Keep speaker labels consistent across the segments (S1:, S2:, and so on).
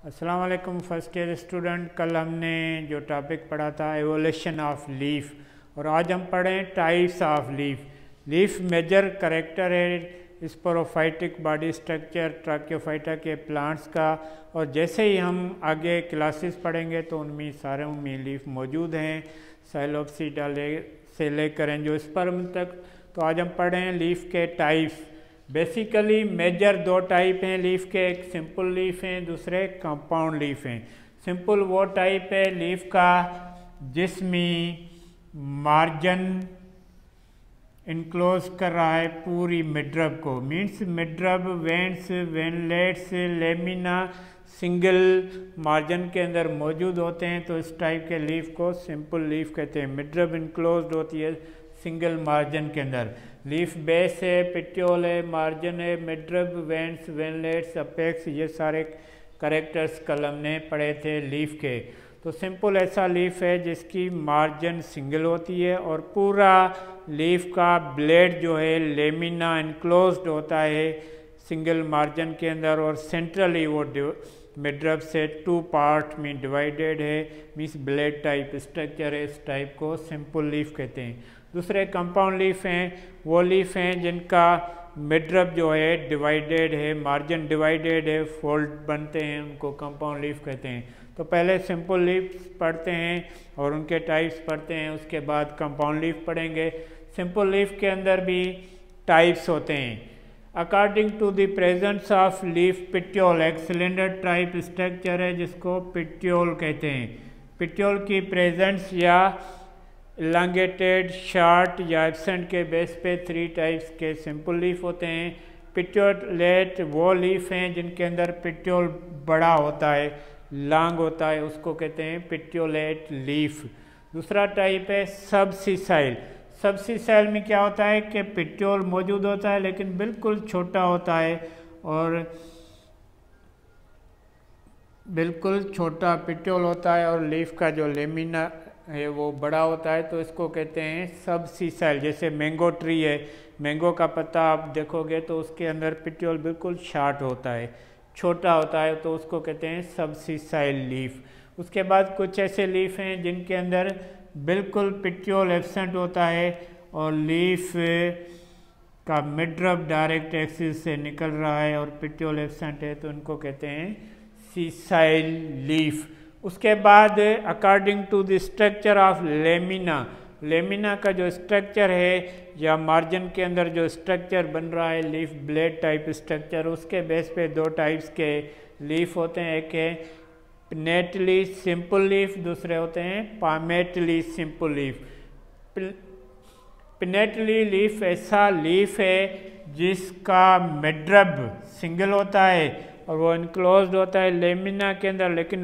S1: अस्सलाम वालेकुम first year student. कल हमने जो टॉपिक पढ़ा था एवोल्यूशन ऑफ लीफ और आज हम पढ़ें types of leaf. Leaf major character है स्पोरोफाइटिक बॉडी स्ट्रक्चर ट्रैकियोफाइटा के प्लांट्स का, और जैसे ही हम आगे क्लासेस पढ़ेंगे तो उनमें सारे में लीफ मौजूद हैं, साइलोप्सिडा से लेकर एंजियोस्पर्म तक। तो आज हम पढ़ें लीफ के टाइप्स। बेसिकली मेजर दो टाइप हैं लीफ के, एक सिंपल लीफ हैं, दूसरे कंपाउंड लीफ हैं। सिंपल वो टाइप है लीफ का जिसमें मार्जिन इनक्लोज कर रहा है पूरी मिडरब को, means midrib, veins, veinlets, lamina single margin के अंदर मौजूद होते हैं। तो इस टाइप के लीफ को सिंपल लीफ कहते हैं। मिडरब इनक्लोज होती है सिंगल मार्जिन के अंदर। लीफ बेस है, पिट्योल है, मार्जिन है, मिडरब, वेंट्स, वेनलेट्स, अपेक्स, ये सारे करेक्टर्स कल हमने पढ़े थे लीफ के। तो सिंपल ऐसा लीफ है जिसकी मार्जिन सिंगल होती है और पूरा लीफ का ब्लेड जो है लेमिना इनक्लोज्ड होता है सिंगल मार्जिन के अंदर, और सेंट्रली वो मिडरब से टू पार्ट में डिवाइडेड है, मीन्स ब्लेड टाइप स्ट्रक्चर है। इस टाइप को सिंपल लीफ कहते हैं। दूसरे कंपाउंड लीफ हैं, वो लीफ हैं जिनका मिडरब जो है डिवाइडेड है, मार्जिन डिवाइडेड है, फोल्ड बनते हैं, उनको कंपाउंड लीफ कहते हैं। तो पहले सिंपल लीफ पढ़ते हैं और उनके टाइप्स पढ़ते हैं, उसके बाद कंपाउंड लीफ पढ़ेंगे। सिंपल लीफ के अंदर भी टाइप्स होते हैं according to the presence of leaf petiole. एक सिलेंडर टाइप स्ट्रक्चर है जिसको पिट्योल कहते हैं। पिट्योल की प्रेजेंस या इलांगेटेड, शॉर्ट या एब्सेंट के बेस पे 3 टाइप्स के सिंपल लीफ होते हैं। पिट्योलेट वो लीफ हैं जिनके अंदर पिट्योल बड़ा होता है, लॉन्ग होता है, उसको कहते हैं पिट्योलेट लीफ। दूसरा टाइप है सबसिसाइल। सबसिसाइल में क्या होता है कि पिट्योल मौजूद होता है लेकिन बिल्कुल छोटा होता है, और बिल्कुल छोटा पिट्योल होता है और लीफ का जो लेमिना है वो बड़ा होता है, तो इसको कहते हैं सबसिसाइल। जैसे मैंगो ट्री है, मैंगो का पत्ता आप देखोगे तो उसके अंदर पिट्योल बिल्कुल शॉर्ट होता है, छोटा होता है, तो उसको कहते हैं सबसिसाइल लीफ। उसके बाद कुछ ऐसे लीफ हैं जिनके अंदर बिल्कुल पिट्योल एब्सेंट होता है और लीफ का मिडरब डायरेक्ट एक्सिस से निकल रहा है और पिट्योल एब्सेंट है, तो उनको कहते हैं सीसाइल लीफ। उसके बाद according to the structure of lamina, lamina का जो स्ट्रक्चर है या मार्जिन के अंदर जो स्ट्रक्चर बन रहा है लीफ ब्लेड टाइप स्ट्रक्चर, उसके बेस पे 2 टाइप्स के लीफ होते हैं। एक है पिनेटली सिंपल लीफ, दूसरे होते हैं palmately simple leaf. Pinnately leaf ऐसा लीफ है जिसका मिडरब सिंगल होता है और वो इनक्लोज्ड होता है लेमिना के अंदर, लेकिन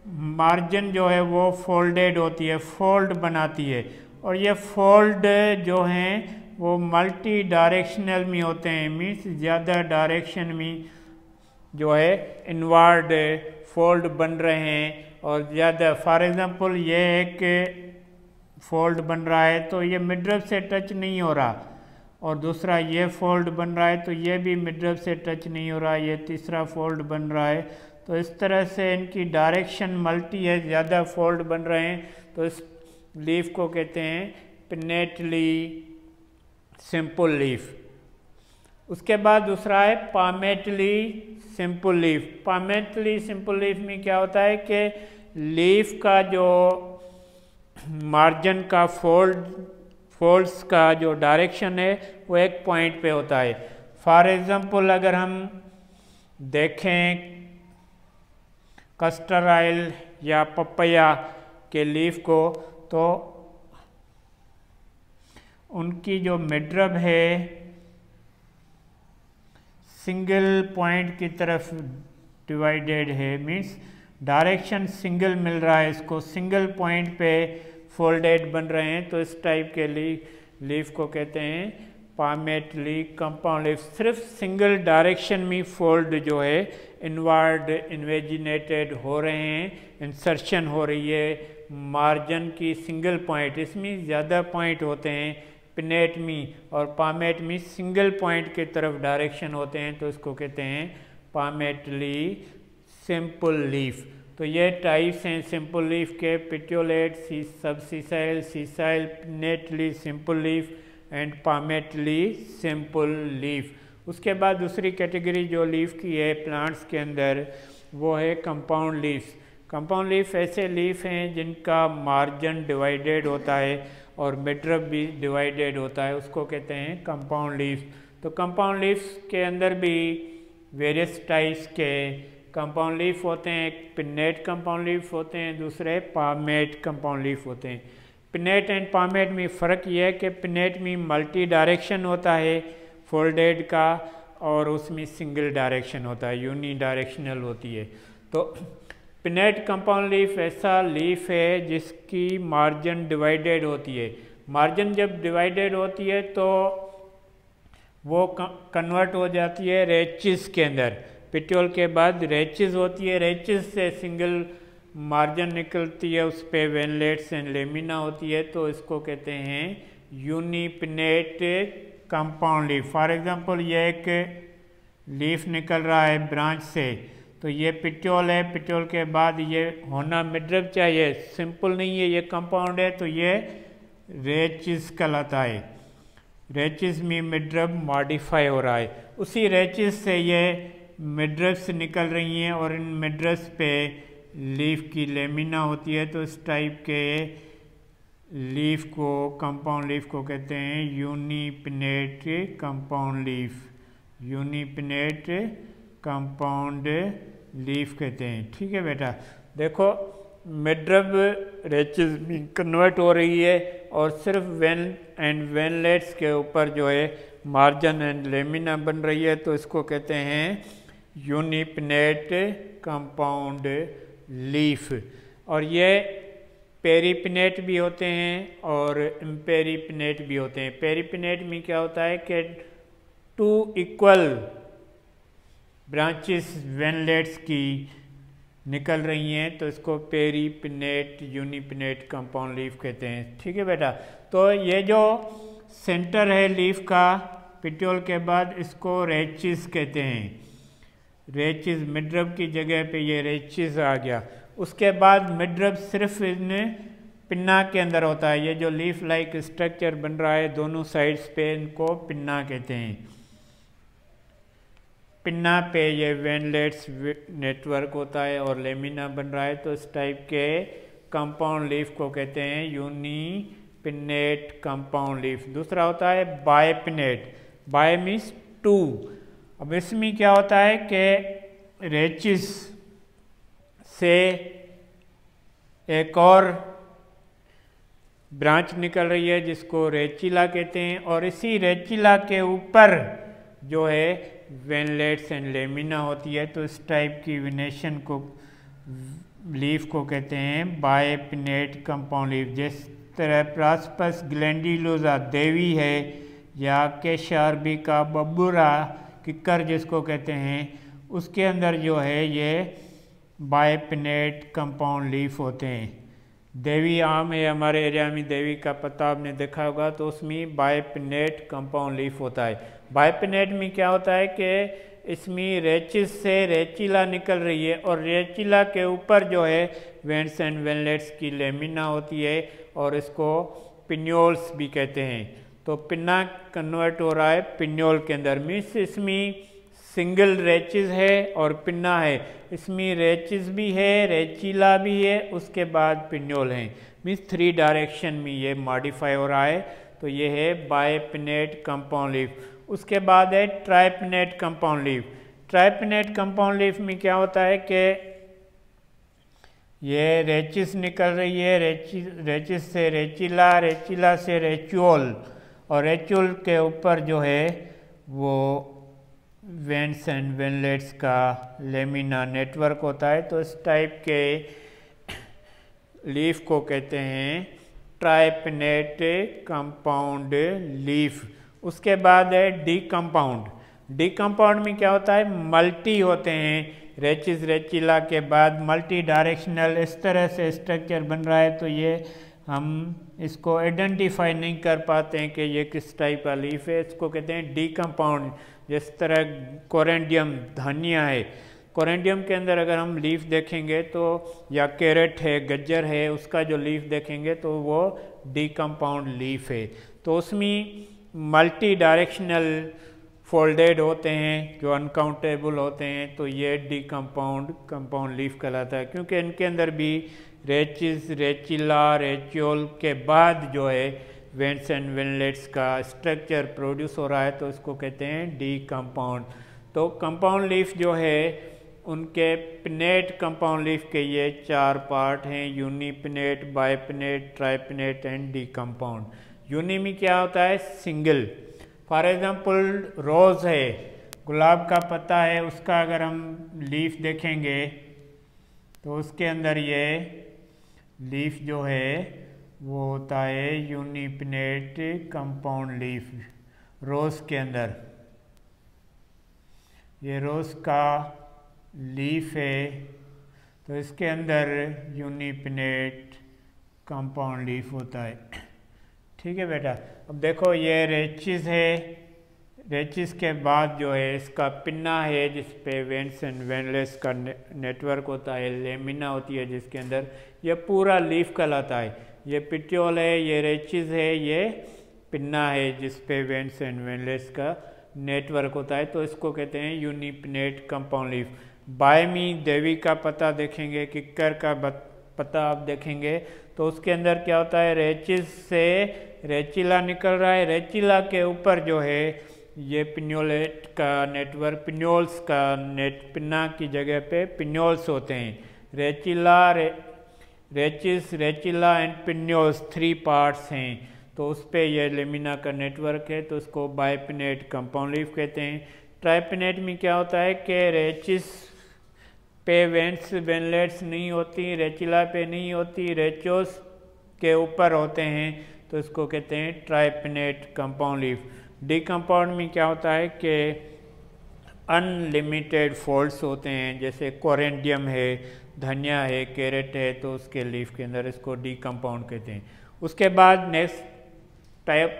S1: मार्जिन जो है वो फोल्डेड होती है, फोल्ड बनाती है, और ये फोल्ड जो हैं वो मल्टी डायरेक्शनल में होते हैं, मीन्स ज़्यादा डायरेक्शन में जो है इनवर्ड फोल्ड बन रहे हैं और ज़्यादा। फॉर एग्जांपल ये एक फोल्ड बन रहा है तो ये मिडरब से टच नहीं हो रहा, और दूसरा ये फोल्ड बन रहा है तो ये भी मिडरब से टच नहीं हो रहा, ये तीसरा फोल्ड बन रहा है। तो इस तरह से इनकी डायरेक्शन मल्टी है, ज़्यादा फोल्ड बन रहे हैं, तो इस लीफ को कहते हैं पिनेटली सिंपल लीफ। उसके बाद दूसरा है palmately simple leaf. Palmately simple leaf में क्या होता है कि लीफ का जो मार्जिन का फोल्ड्स का जो डायरेक्शन है वो एक पॉइंट पे होता है। फॉर एग्जांपल अगर हम देखें कस्टर ऑयल या पपैया के लीफ को, तो उनकी जो मिडरब है सिंगल पॉइंट की तरफ डिवाइडेड है, मीन्स डायरेक्शन सिंगल मिल रहा है, इसको सिंगल पॉइंट पे फोल्डेड बन रहे हैं, तो इस टाइप के लीफ को कहते हैं पामेटली कंपाउंड लीफ। सिर्फ सिंगल डायरेक्शन में फोल्ड जो है इनवर्ड इन्वेजिनेटेड हो रहे हैं, इंसर्शन हो रही है मार्जिन की सिंगल पॉइंट, इसमें ज़्यादा पॉइंट होते हैं पिनेट में, और पामेट में सिंगल पॉइंट की तरफ डायरेक्शन होते हैं, तो इसको कहते हैं पामेटली सिंपल लीफ। तो ये टाइप्स हैं सिंपल लीफ के, petiolate, subsessile, sessile, pinnately simple leaf and palmately simple leaf. उसके बाद दूसरी कैटेगरी जो लीफ की है प्लांट्स के अंदर वो है कंपाउंड लीव्स। कंपाउंड लीफ ऐसे लीफ हैं जिनका मार्जिन डिवाइडेड होता है और मिडरब भी डिवाइडेड होता है, उसको कहते हैं कंपाउंड लीव्स। तो कंपाउंड लीव्स के अंदर भी वेरियस टाइप्स के कंपाउंड लीफ होते हैं। एक पिन्नेट कंपाउंड लीफ होते हैं, दूसरे पामेट कंपाउंड लीफ होते हैं। पिन्नेट एंड पामेट में फ़र्क ये है कि पिन्नेट में मल्टी डायरेक्शन होता है फोल्डेड का, और उसमें सिंगल डायरेक्शन होता है, यूनी डायरेक्शनल होती है। तो पिन्नेट कंपाउंड लीफ ऐसा लीफ है जिसकी मार्जिन डिवाइडेड होती है। मार्जिन जब डिवाइडेड होती है तो वो कन्वर्ट हो जाती है रेचिस के अंदर। पिट्योल के बाद रेचिस होती है, रेचिस से सिंगल मार्जिन निकलती है, उस पर वेनलेट्स एंड लेमिना होती है, तो इसको कहते हैं यूनिपिनेट कंपाउंड लीफ। फॉर एग्जांपल ये एक लीफ निकल रहा है ब्रांच से, तो ये पिट्योल है, पिट्योल के बाद ये होना मिडरब चाहिए, सिंपल नहीं है, ये कंपाउंड है, तो ये रेचिस कहलाता है। रेचिस में मिडरब मॉडिफाई हो रहा है, उसी रेचिस से ये मिडरब्स निकल रही हैं और इन मिडरब्स पे लीफ की लेमिना होती है। तो इस टाइप के लीफ को, कंपाउंड लीफ को कहते हैं यूनिपिनेट कंपाउंड लीफ। यूनिपिनेट कंपाउंड लीफ कहते हैं। ठीक है बेटा, देखो मिडरब रेचिस में कन्वर्ट हो रही है और सिर्फ वेन एंड वेनलेट्स के ऊपर जो है मार्जिन एंड लेमिना बन रही है, तो इसको कहते हैं यूनिपिनेट कंपाउंड लीफ। और ये पेरीपिनेट भी होते हैं और इम्पेरीपिनेट भी होते हैं। पेरीपिनेट में क्या होता है कि 2 इक्वल ब्रांचेस वेनलेट्स की निकल रही हैं, तो इसको पेरीपिनेट यूनिपिनेट कंपाउंड लीफ कहते हैं। ठीक है बेटा, तो ये जो सेंटर है लीफ का पिट्योल के बाद, इसको रेचिस कहते हैं। रेचिस, मिडरब की जगह पे ये रेचिस आ गया। उसके बाद मिडरब सिर्फ इन पिन्ना के अंदर होता है। ये जो लीफ लाइक स्ट्रक्चर बन रहा है दोनों साइड्स पे, इनको पिन्ना कहते हैं। पिन्ना पे ये वेनलेट्स नेटवर्क होता है और लेमिना बन रहा है, तो इस टाइप के कंपाउंड लीफ को कहते हैं यूनिपिनेट कंपाउंड लीफ। दूसरा होता है बायपिनेट। Bye means 2। अब इसमें क्या होता है कि रेचिस से एक और ब्रांच निकल रही है जिसको रेचिला कहते हैं, और इसी रेचिला के ऊपर जो है वेनलेट्स एंड लेमिना होती है। तो इस टाइप की वेनेशन को लीफ को कहते हैं बायपिनेट कंपाउंड लीफ। जिस तरह प्रास्पस ग्लैंडुलोसा देवी है, या केशार्बिका बबूरा किकर जिसको कहते हैं, उसके अंदर जो है ये बायपिनेट कंपाउंड लीफ होते हैं। देवी आम है हमारे एरिया में, देवी का पत्ता आपने देखा होगा, तो उसमें बायपिनेट कंपाउंड लीफ होता है। बायपिनेट में क्या होता है कि इसमें रेचिस से रेचिला निकल रही है और रेचिला के ऊपर जो है वेंट्स एंड वेनलेट्स की लेमिना होती है, और इसको पिन्योल्स भी कहते हैं। तो पिन्ना कन्वर्ट हो रहा है पिन्योल के अंदर। मीन्स इसमें सिंगल रेचिस है और पिन्ना है, इसमें रेचिस भी है, रेचिला भी है, उसके बाद पिन्योल है। मीन्स 3 डायरेक्शन में ये मॉडिफाई हो रहा है। तो ये है बायपिनेट कंपाउंड लीफ। उसके बाद है ट्राइपिनेट कंपाउंड लीफ। ट्राइपिनेट कंपाउंड लीफ में क्या होता है कि ये रेचिस निकल रही है, रेचिस से रेचिला, रेचिला से रेचुअल, और रेचुअल के ऊपर जो है वो वेंट्स एंड वेनलेट्स का लेमिना नेटवर्क होता है। तो इस टाइप के लीफ को कहते हैं ट्राइपिनेट कंपाउंड लीफ। उसके बाद है डी कंपाउंड। डी कंपाउंड में क्या होता है, मल्टी होते हैं, रेचिस रेचिला के बाद मल्टी डायरेक्शनल इस तरह से स्ट्रक्चर बन रहा है। तो ये हम इसको आइडेंटिफाई नहीं कर पाते हैं कि ये किस टाइप का लीफ है, इसको कहते हैं डी कंपाउंड। जिस तरह कोरेंडियम धनिया है, कोरेंडियम के अंदर अगर हम लीफ देखेंगे तो या कैरेट है, गज्जर है, उसका जो लीफ देखेंगे तो वो डीकम्पाउंड लीफ है। तो उसमें मल्टी डायरेक्शनल फोल्डेड होते हैं जो अनकाउंटेबल होते हैं, तो ये कंपाउंड लीफ कहलाता है, क्योंकि इनके अंदर भी रेचिस, रेचिला, रेचियोल के बाद जो है वेंट्स एंड वेनलेट्स का स्ट्रक्चर प्रोड्यूस हो रहा है, तो इसको कहते हैं डीकम्पाउंड। तो कंपाउंड लीफ जो है उनके पिनेट कंपाउंड लीफ के ये 4 पार्ट हैं, यूनिपिनेट, बाइपिनेट, ट्राइपिनेट एंड डीकम्पाउंड। यूनि में क्या होता है? सिंगल। फॉर एग्जांपल रोज़ है, गुलाब का पत्ता है, उसका अगर हम लीफ देखेंगे तो उसके अंदर ये लीफ जो है वो होता है यूनिपिनेट कंपाउंड लीफ। रोज़ के अंदर ये रोज़ का लीफ है, तो इसके अंदर यूनिपिनेट कंपाउंड लीफ होता है। ठीक है बेटा। अब देखो ये रेचिस है, रेचिस के बाद जो है इसका पिन्ना है जिस पे वेंट्स एंड वेनलेट्स का नेटवर्क होता है, लेमिना होती है जिसके अंदर ये पूरा लीफ कहलाता है। ये पिट्योल है, ये रेचिस है, ये पिन्ना है जिस पे वेंट्स एंड वेनलेट्स का नेटवर्क होता है, तो इसको कहते हैं यूनिपिनेट कंपाउंड लीफ। बायमी देवी का पत्ता देखेंगे, किक्कर का पत्ता आप देखेंगे तो उसके अंदर क्या होता है? रेचिस से रेचिला निकल रहा है, रेचिला के ऊपर जो है ये पिन्योलेट का नेटवर्क, पिन्योल्स का पिन्ना की जगह पे पिन्योल्स होते हैं। रेचिला, रेचिस, रेचिला एंड पिन्योल्स 3 पार्ट्स हैं, तो उस पर यह लेमिना का नेटवर्क है, तो उसको बाइपिनेट कंपाउंड लीफ कहते हैं। ट्राइपिनेट में क्या होता है कि रेचिस पे वेंट्स वेनलेट्स नहीं होती, रेचिला पे नहीं होती, रेचोस के ऊपर होते हैं, तो इसको कहते हैं ट्राइपिनेट कंपाउंड लीफ। डीकम्पाउंड में क्या होता है कि अनलिमिटेड फोल्ड्स होते हैं, जैसे कोरेंडियम है, धनिया है, कैरेट है, तो उसके लीफ के अंदर इसको डीकम्पाउंड कहते हैं। उसके बाद नेक्स्ट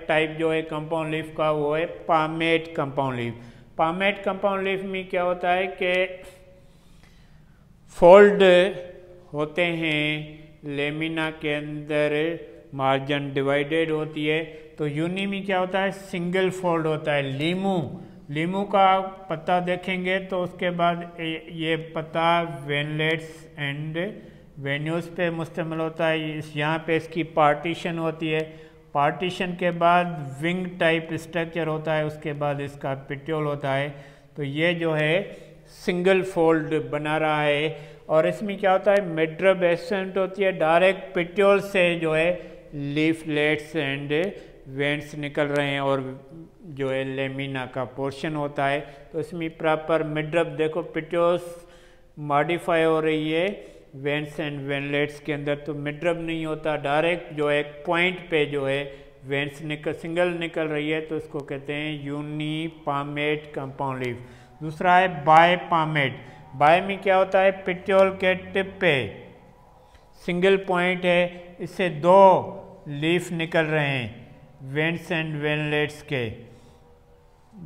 S1: टाइप जो है कंपाउंड लीफ का वो है palmate compound leaf. Palmate compound leaf में क्या होता है कि फोल्ड होते हैं, लेमिना के अंदर मार्जिन डिवाइडेड होती है, तो यूनि में क्या होता है? सिंगल फोल्ड होता है। लीमू का पत्ता देखेंगे तो उसके बाद ये पत्ता वेनलेट्स एंड वेन्यूज पे मुश्तमिल होता है। यहाँ पे इसकी पार्टीशन होती है, पार्टीशन के बाद विंग टाइप स्ट्रक्चर होता है, उसके बाद इसका पिट्योल होता है, तो ये जो है सिंगल फोल्ड बना रहा है। और इसमें क्या होता है? मिडरब एसेंट होती है, डायरेक्ट पिट्योल से जो है लीफलेट्स एंड वेंट्स निकल रहे हैं और जो है लेमिना का पोर्शन होता है, तो इसमें प्रॉपर मिडरब देखो पिट्योल्स मॉडिफाई हो रही है वेंट्स एंड वेनलेट्स के अंदर, तो मिडरब नहीं होता, डायरेक्ट जो है पॉइंट पे जो है वेंट्स सिंगल निकल रही है, तो इसको कहते हैं यूनिपामेट कंपाउंड लीफ। दूसरा है बायपामेट। बाय में क्या होता है? पिट्योल के टिप पे सिंगल पॉइंट है, इससे 2 लीफ निकल रहे हैं वेंट्स एंड वेनलेट्स के,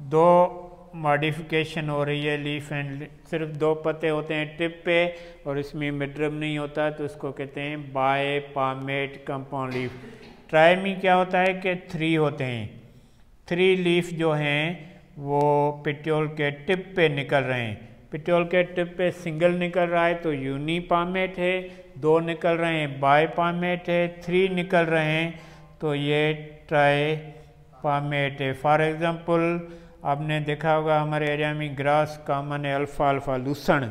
S1: 2 मॉडिफिकेशन हो रही है लीफ एंड, सिर्फ 2 पत्ते होते हैं टिप पे और इसमें मिडरब नहीं होता, तो इसको कहते हैं बायपामेट कंपाउंड लीफ। ट्राई में क्या होता है कि 3 होते हैं, 3 लीफ जो हैं वो पिट्योल के टिप पे निकल रहे हैं। पिट्योल के टिप पे सिंगल निकल रहा है तो यूनिपामेट है, 2 निकल रहे हैं बायपामेट है, 3 निकल रहे हैं तो ये ट्राइपामेट है। फॉर एग्जांपल आपने देखा होगा हमारे एरिया में ग्रास कॉमन है, अल्फाल्फा लूसण,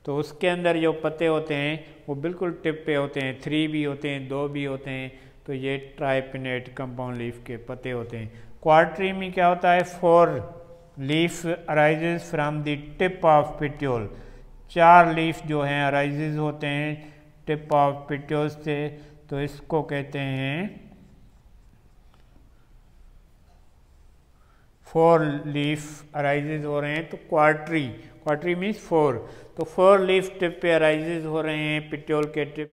S1: तो उसके अंदर जो पत्ते होते हैं वो बिल्कुल टिप पे होते हैं, 3 भी होते हैं, 2 भी होते हैं, तो ये ट्राइपिनेट कंपाउंड लीफ के पत्ते होते हैं। क्वार्टरी में क्या होता है? 4 leaf arises from the tip of petiole, 4 leaf जो हैं अराइजेज होते हैं टिप ऑफ पिट्योल से, तो इसको कहते हैं 4 लीफ अराइजेज हो रहे हैं, तो क्वार्टरी मीन्स 4, तो 4 लीफ टिप पे अराइजेज हो रहे हैं पिट्योल के टिप